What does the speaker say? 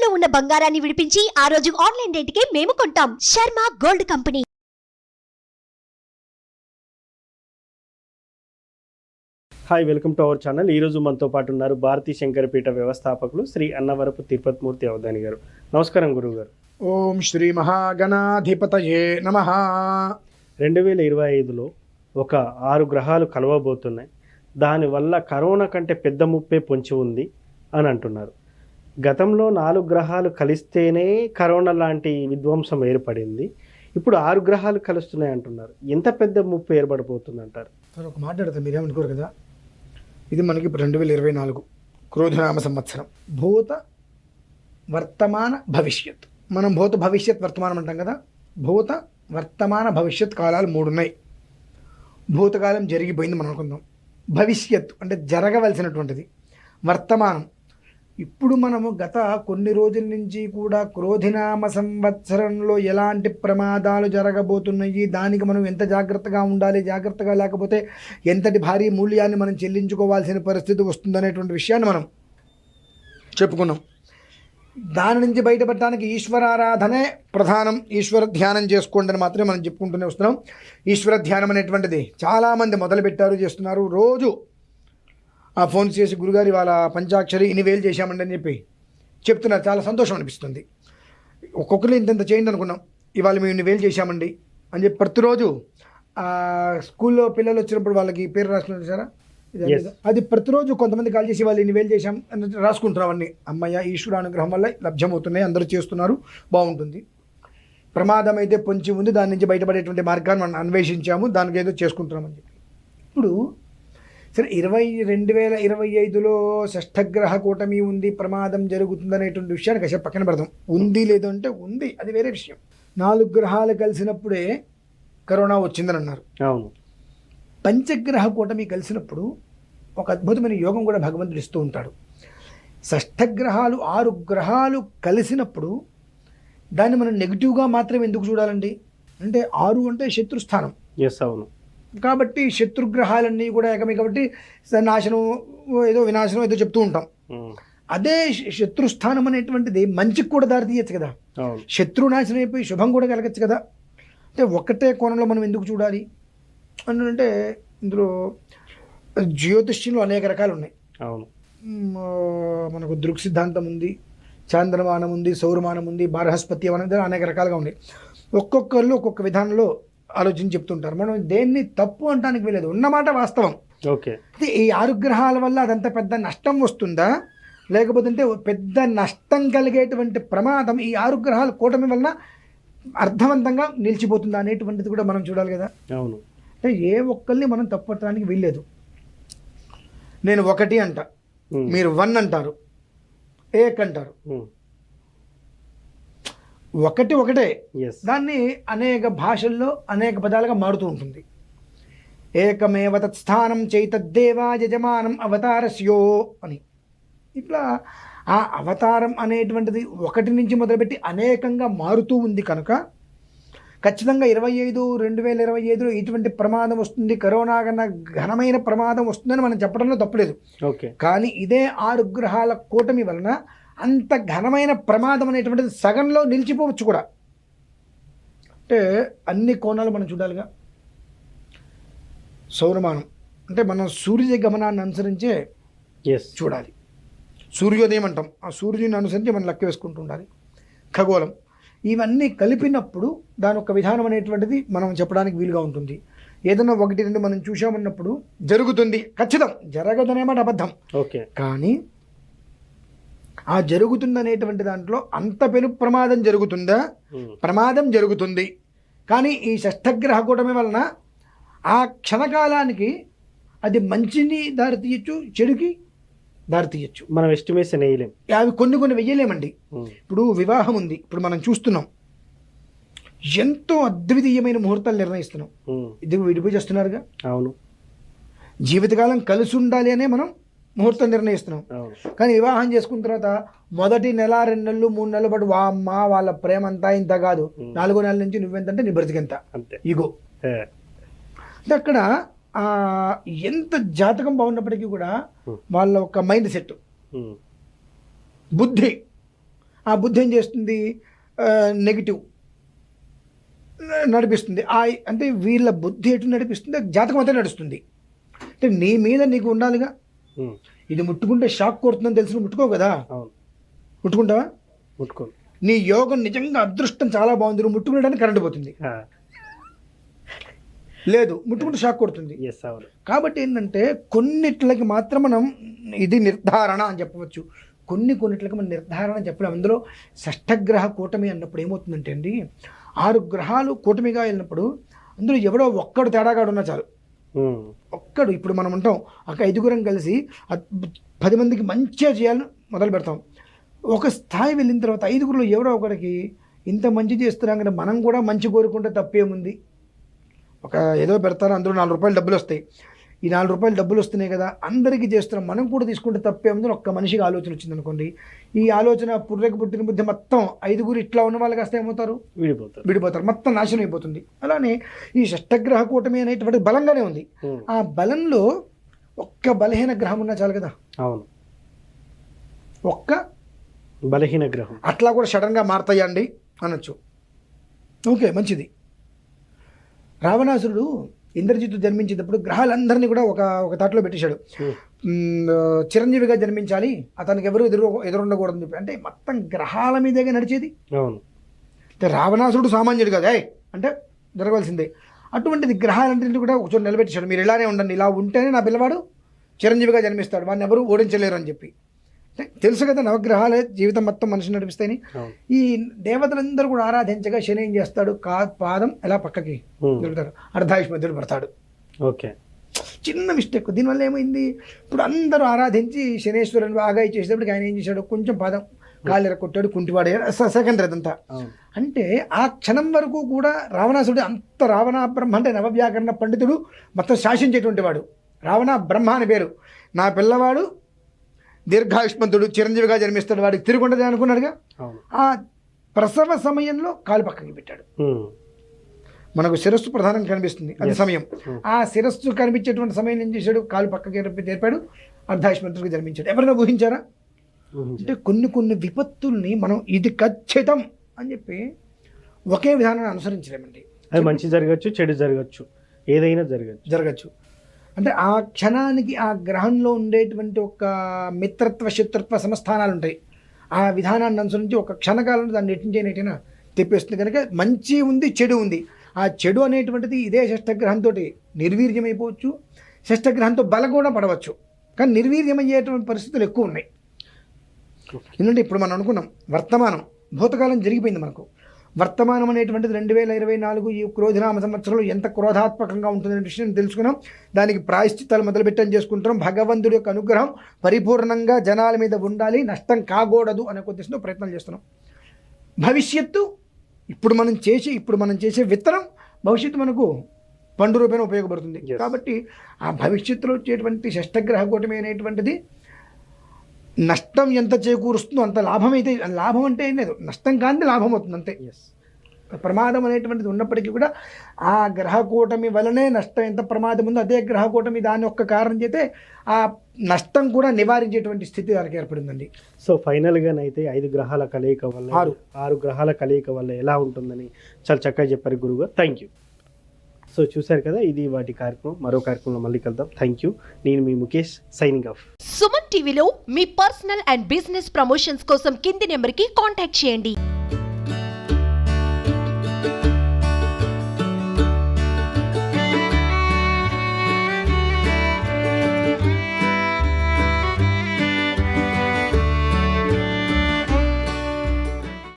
తాకట్టులో ఉన్న బంగారాన్ని విడిపించి ఆ రోజు ఆన్లైన్ రేటుకే మేము కొంటాం. Sharma gold company. Hi, welcome to our channel. ఈరోజు మనతో పాటు ఉన్నారు భారతీ శంకరపీఠ వ్యవస్థాపకులు శ్రీ అన్నవరపు తిరుపతిమూర్తి అవధాని గారు. నమస్కారం గురువు గారు. ఓం శ్రీ మహాగణాధిపతయే నమః. 2025లో ఒక 6 గ్రహాలు కలవబోతున్నాయి. దానివల్ల కరోనా కంటే పెద్ద ముప్పే పొంచి ఉంది అని అంటున్నారు. గతంలో 4 గ్రహాలు కలిస్తేనే కరోనా లాంటి విధ్వంసం ఏర్పడింది. ఇప్పుడు 6 గ్రహాలు కలుస్తున్నాయి అంటున్నారు. ఎంత పెద్ద ముప్పు ఏర్పడబోతుంది అంటారు? సార్, ఒక మాట అడుగుతా, మీరేమనుకోరు కదా. ఇది మనకి ఇప్పుడు 2024 క్రోధనామ సంవత్సరం. భూత వర్తమాన భవిష్యత్. మనం భూత భవిష్యత్ వర్తమానం అంటాం కదా. భూత వర్తమాన భవిష్యత్ కాలాలు 3 ఉన్నాయి. భూతకాలం జరిగిపోయింది మనం అనుకుందాం. భవిష్యత్ అంటే జరగవలసినటువంటిది. వర్తమానం ఇప్పుడు మనము గత కొన్ని రోజుల నుంచి కూడా క్రోధినామ సంవత్సరంలో ఎలాంటి ప్రమాదాలు జరగబోతున్నాయి, దానికి మనం ఎంత జాగ్రత్తగా ఉండాలి, జాగ్రత్తగా లేకపోతే ఎంతటి భారీ మూల్యాన్ని మనం చెల్లించుకోవాల్సిన పరిస్థితి వస్తుందనేటువంటి విషయాన్ని మనం చెప్పుకున్నాం. దాని నుంచి బయటపడటానికి ఈశ్వరారాధనే ప్రధానం. ఈశ్వర ధ్యానం చేసుకోండి అని మాత్రమే మనం చెప్పుకుంటూనే వస్తున్నాం. ఈశ్వర ధ్యానం అనేటువంటిది చాలామంది మొదలుపెట్టారు, చేస్తున్నారు. రోజు ఆ ఫోన్ చేసి గురుగారు ఇవాళ పంచాక్షరి ఇన్ని వేలు చేశామండి అని చెప్పి చెప్తున్నారు. చాలా సంతోషం అనిపిస్తుంది. ఒక్కొక్కరు ఇంత చేయండి అనుకున్నాం, ఇవాళ మేము ఇన్ని వేలు చేశామండి అని చెప్పి ప్రతిరోజు స్కూల్లో పిల్లలు వచ్చినప్పుడు వాళ్ళకి పేరు రాసుకున్నారు సారా. అది ప్రతిరోజు కొంతమంది కాల్ చేసి వాళ్ళు ఇన్ని వేలు చేశాం అని రాసుకుంటున్నాం. అన్నీ అమ్మయ్య ఈశ్వర అనుగ్రహం వల్ల లభ్యమవుతున్నాయి, అందరూ చేస్తున్నారు, బాగుంటుంది. ప్రమాదం అయితే పొంచి ఉంది, దాని నుంచి బయటపడేటువంటి మార్గాన్ని మనం అన్వేషించాము, దానికి ఏదో చేసుకుంటున్నామని చెప్పి. ఇప్పుడు సరే 2025లో షష్ఠగ్రహ కూటమి ఉంది, ప్రమాదం జరుగుతుంది అనేటువంటి విషయాన్ని కాసేపు పక్కన పెడదాం. ఉంది లేదు అంటే ఉంది, అది వేరే విషయం. 4 గ్రహాలు కలిసినప్పుడే కరోనా వచ్చిందని అన్నారు. అవును. పంచగ్రహ కూటమి కలిసినప్పుడు ఒక అద్భుతమైన యోగం కూడా భగవంతుడు ఇస్తూ ఉంటాడు. షష్ఠగ్రహాలు 6 గ్రహాలు కలిసినప్పుడు దాన్ని మనం నెగిటివ్గా మాత్రమే ఎందుకు చూడాలండి? అంటే 6 అంటే శత్రుస్థానం. ఎస్, అవును. కాబట్టి శత్రుగ్రహాలన్నీ కూడా ఏకమే, కాబట్టి నాశనం ఏదో వినాశనం ఏదో చెప్తూ ఉంటాం. అదే శత్రుస్థానం అనేటువంటిది మంచికి కూడా దారి తీయచ్చు కదా. శత్రు నాశనం అయిపోయి శుభం కూడా కలగచ్చు కదా. అంటే ఒకటే కోణంలో మనం ఎందుకు చూడాలి అంటే ఇందులో జ్యోతిష్యంలో అనేక రకాలు ఉన్నాయి. అవును. మనకు దృక్ సిద్ధాంతం ఉంది, చాంద్రమానం ఉంది, సౌరమానం ఉంది, బృహస్పతి అనేది అనేక రకాలుగా ఉన్నాయి. ఒక్కొక్కళ్ళు ఒక్కొక్క విధానంలో ఆలోచన చెప్తుంటారు. మనం దేన్ని తప్పు అంటానికి వెళ్ళలేదు, ఉన్నమాట వాస్తవం. ఓకే. ఈ 6 గ్రహాల వల్ల అదంత పెద్ద నష్టం వస్తుందా, లేకపోతే పెద్ద నష్టం కలిగేటువంటి ప్రమాదం ఈ 6 గ్రహాల కూటమి వలన అర్థవంతంగా నిలిచిపోతుందా అనేటువంటిది కూడా మనం చూడాలి కదా. అవును. అంటే ఏ ఒక్కరిని మనం తప్పట్టడానికి వెళ్ళలేదు. నేను 1 అంట, మీరు 1 అంటారు, ఏక్ అంటారు. ఒకటే దాన్ని అనేక భాషల్లో అనేక పదాలుగా మారుతూ ఉంటుంది. ఏకమేవ తత్స్థానం చైతద్దేవా యజమానం అవతారస్యో అని. ఇట్లా ఆ అవతారం అనేటువంటిది 1 నుంచి మొదలుపెట్టి అనేకంగా మారుతూ ఉంది కనుక ఖచ్చితంగా 2025లో ఇటువంటి ప్రమాదం వస్తుంది, కరోనా కన్నా ఘనమైన ప్రమాదం వస్తుందని మనం చెప్పడంలో తప్పలేదు. కానీ ఇదే 6 గ్రహాల కూటమి వలన అంత ఘనమైన ప్రమాదం అనేటువంటిది సగంలో నిలిచిపోవచ్చు కూడా. అంటే అన్ని కోణాలు మనం చూడాలిగా. సౌరమానం అంటే మనం సూర్య గమనాన్ని అనుసరించే చూడాలి. సూర్యోదయం అంటాం, ఆ సూర్యుని అనుసరించి మనం లెక్క వేసుకుంటూ ఉండాలి. ఖగోళం ఇవన్నీ కలిపినప్పుడు దాని ఒక విధానం అనేటువంటిది మనం చెప్పడానికి వీలుగా ఉంటుంది. ఏదైనా 1, 2 మనం చూసామన్నప్పుడు జరుగుతుంది, ఖచ్చితం. జరగదనేమాట అబద్ధం. కానీ ఆ జరుగుతుందనేటువంటి దాంట్లో అంత పెను ప్రమాదం జరుగుతుందా? ప్రమాదం జరుగుతుంది. కానీ ఈ షష్ఠగ్రహ కూటమి వలన ఆ క్షణకాలానికి అది మంచిని దారి తీయచ్చు, చెడుకి దారి తీయచ్చు. మనం ఎస్టిమేషన్ వేయలేం, అవి కొన్ని వెయ్యలేమండి. ఇప్పుడు వివాహం ఉంది, ఇప్పుడు మనం చూస్తున్నాం, ఎంతో అద్వితీయమైన ముహూర్తాలు నిర్ణయిస్తున్నాం. ఇది విడిపోయి చేస్తున్నారుగా. అవును. జీవితకాలం కలిసి ఉండాలి అనే మనం ముహూర్తం నిర్ణయిస్తున్నాం. కానీ వివాహం చేసుకున్న తర్వాత మొదటి నెల, 2 నెలలు, 3 నెలల పాటు అమ్మ వాళ్ళ ప్రేమ అంతా ఇంత కాదు, 4వ నెల నుంచి నువ్వెంతంటే నీ బ్రతికెంత ఇగో. అంటే అక్కడ ఎంత జాతకం బాగున్నప్పటికీ కూడా వాళ్ళ ఒక మైండ్ సెట్, బుద్ధి ఆ బుద్ధి ఏం చేస్తుంది, నెగిటివ్ నడిపిస్తుంది. అంటే వీళ్ళ బుద్ధి ఎటు నడిపిస్తుంది, జాతకం అంతా నడుస్తుంది. అంటే నీ మీద నీకు ఉండాలిగా. ఇది ముట్టుకుంటే షాక్ కొడుతుందని తెలిసి ముట్టుకో కదా, ముట్టుకుంటావా? ముట్టుకో. నీ యోగం నిజంగా అదృష్టం చాలా బాగుంది, నువ్వు ముట్టుకునేటానికి కరెంట్ పోతుంది, లేదు ముట్టుకుంటే షాక్ కొడుతుంది. కాబట్టి ఏంటంటే కొన్నిట్లకి మాత్రం మనం ఇది నిర్ధారణ అని చెప్పవచ్చు, కొన్నిట్లకి మనం నిర్ధారణ చెప్పలేం. అందులో షష్టగ్రహ కూటమి అన్నప్పుడు ఏమవుతుందంటే అండి, 6 గ్రహాలు కూటమిగా వెళ్ళినప్పుడు అందులో ఎవడో ఒక్కడు తేడాగాడు ఉన్నా చాలు, ఒక్కడు. ఇప్పుడు మనం ఉంటాం ఒక 5గురం కలిసి 10 మందికి మంచిగా చేయాలని మొదలు పెడతాం. ఒక స్థాయి వెళ్ళిన తర్వాత 5గురిలో ఎవరో ఒకరికి ఇంత మంచి చేస్తున్నాం కదా, మనం కూడా మంచి కోరుకుంటే తప్పేముంది. ఒక ఏదో పెడతారు, అందులో 4 రూపాయలు డబ్బులు వస్తాయి, ఈ 4 రూపాయలు డబ్బులు వస్తున్నాయి కదా అందరికీ చేస్తున్నాం, మనం కూడా తీసుకుంటే తప్పేముంది ఒక్క మనిషికి ఆలోచన వచ్చింది అనుకోండి. ఈ ఆలోచన పుర్రెకి పుట్టిన బుద్ధి మొత్తం 5గురు ఇట్లా ఉన్న వాళ్ళు కాస్త ఏమవుతారు, విడిపోతారు, మొత్తం నాశనం అయిపోతుంది. అలానే ఈ షష్టగ్రహ కూటమి అనేటువంటి బలంగానే ఉంది. ఆ బలంలో ఒక్క బలహీన గ్రహం ఉన్నా చాలు కదా. అవును, ఒక్క బలహీన గ్రహం అట్లా కూడా సడన్గా మారతాయండి అనొచ్చు. ఓకే, మంచిది. రావణాసురుడు ఇంద్రజిత్తు జన్మించేటప్పుడు గ్రహాలందరినీ కూడా ఒక తాటిలో పెట్టేశాడు. చిరంజీవిగా జన్మించాలి, అతనికి ఎవరు ఎదురుండకూడదని చెప్పి. అంటే మొత్తం గ్రహాల మీదేగా నడిచేది. అంటే రావణాసురుడు సామాన్యుడు కదా, అంటే జరగవలసిందే. అటువంటిది గ్రహాలంటిని కూడా ఒక చోట నిలబెట్టేశాడు, మీరు ఇలానే ఉండండి, ఇలా ఉంటేనే నా పిల్లవాడు చిరంజీవిగా జన్మిస్తాడు, వాడిని ఎవరు ఓడించలేరు అని చెప్పి. తెలుసు కదా నవగ్రహాలే జీవితం మొత్తం మనిషిని నడిపిస్తాయని. ఈ దేవతలందరూ కూడా ఆరాధించగా శని ఏం చేస్తాడు, పాదం ఎలా పక్కకి దొరుకుతాడు, అర్ధాయుష్మధ్యుడు పడతాడు. ఓకే, చిన్న మిస్టేక్. దీనివల్ల ఏమైంది, ఇప్పుడు అందరూ ఆరాధించి శనేశ్వరుని ఆగాయి చేసేటప్పటికి ఆయన ఏం చేశాడు, కొంచెం పాదం కాలు ఎరగొట్టాడు, కుంటివాడయ్యాడు. సెకండరీ అదంతా. అంటే ఆ క్షణం వరకు కూడా రావణాసుడు అంత రావణ బ్రహ్మ అంటే నవవ్యాకరణ పండితుడు, మొత్తం శాసించేటువంటి వాడు. రావణ బ్రహ్మ అని పేరు. నా పిల్లవాడు దీర్ఘాయుష్మంతుడు చిరంజీవిగా జన్మిస్తాడు, వాడికి తిరుగుండదు అనుకున్నాడుగా. ఆ ప్రసవ సమయంలో కాలు పక్కకి పెట్టాడు. మనకు శిరస్సు ప్రధానంగా కనిపిస్తుంది, అది సమయం. ఆ శిరస్సు కనిపించేటువంటి సమయం ఏం చేశాడు, కాలు పక్కకి తెరిపాడు, అర్ధాయుష్మంతుడికి జన్మించాడు. ఎవరైనా ఊహించారా? అంటే కొన్ని విపత్తుల్ని మనం ఇది ఖచ్చితం అని చెప్పి ఒకే విధానాన్ని అనుసరించలేమండి. అది మంచి జరగచ్చు, చెడు జరగచ్చు, ఏదైనా జరగచ్చు. అంటే ఆ క్షణానికి ఆ గ్రహంలో ఉండేటువంటి ఒక మిత్రత్వ శత్రుత్వ సమస్థానాలు ఉంటాయి. ఆ విధానాన్ని అనుసరించి ఒక క్షణకాలంలో దాన్ని నెట్టించేనైనా తెప్పేస్తుంది. కనుక మంచి ఉంది, చెడు ఉంది. ఆ చెడు అనేటువంటిది ఇదే షష్టగ్రహంతో నిర్వీర్యమైపోవచ్చు, షష్టగ్రహంతో బలం కూడా పడవచ్చు. కానీ నిర్వీర్యమయ్యేటువంటి పరిస్థితులు ఎక్కువ ఉన్నాయి. ఎందుకంటే ఇప్పుడు మనం అనుకున్నాం వర్తమానం, భూతకాలం జరిగిపోయింది. మనకు వర్తమానం అనేటువంటిది 2024 ఈ క్రోధినామ సంవత్సరంలో ఎంత క్రోధాత్మకంగా ఉంటుందనే విషయం తెలుసుకున్నాం. దానికి ప్రాయశ్చిత్తాలు మొదలుపెట్టని చేసుకుంటున్నాం. భగవంతుడి యొక్క అనుగ్రహం పరిపూర్ణంగా జనాల మీద ఉండాలి, నష్టం కాకూడదు అనే ఉద్దేశంతో ప్రయత్నాలు చేస్తున్నాం. భవిష్యత్తు ఇప్పుడు మనం చేసే విత్తనం భవిష్యత్తు మనకు పండు రూపేణ ఉపయోగపడుతుంది. కాబట్టి ఆ భవిష్యత్తులో వచ్చేటువంటి షష్టగ్రహ కూటమి అనేటువంటిది నష్టం ఎంత చేకూరుస్తుందో అంత లాభం అయితే, లాభం అంటే ఏం లేదు, నష్టం కాని లాభం అవుతుంది అంతే. ప్రమాదం అనేటువంటిది ఉన్నప్పటికీ కూడా ఆ గ్రహకూటమి వలనే నష్టం ఎంత ప్రమాదం ఉందో అదే గ్రహకూటమి దాని ఒక్క కారణం చేతే ఆ నష్టం కూడా నివారించేటువంటి స్థితి దానికి ఏర్పడిందండి. సో ఫైనల్గానైతే 5 గ్రహాల కలయిక వల్ల 6 గ్రహాల కలయిక వల్ల ఎలా ఉంటుందని చాలా చక్కగా చెప్పారు గురువుగారు. Thank you. సో చూశారు కదా, ఇది వాటి కార్యక్రమం. మరో కార్యక్రమంలో మళ్ళీ కలుద్దాం. Thank you. నేను మీ ముఖేష్, సైనింగ్ ఆఫ్. సుమన్ టీవీలో మీ పర్సనల్ అండ్ బిజినెస్ ప్రమోషన్స్ కోసం కింది నెంబర్కి కాంటాక్ట్ చేయండి.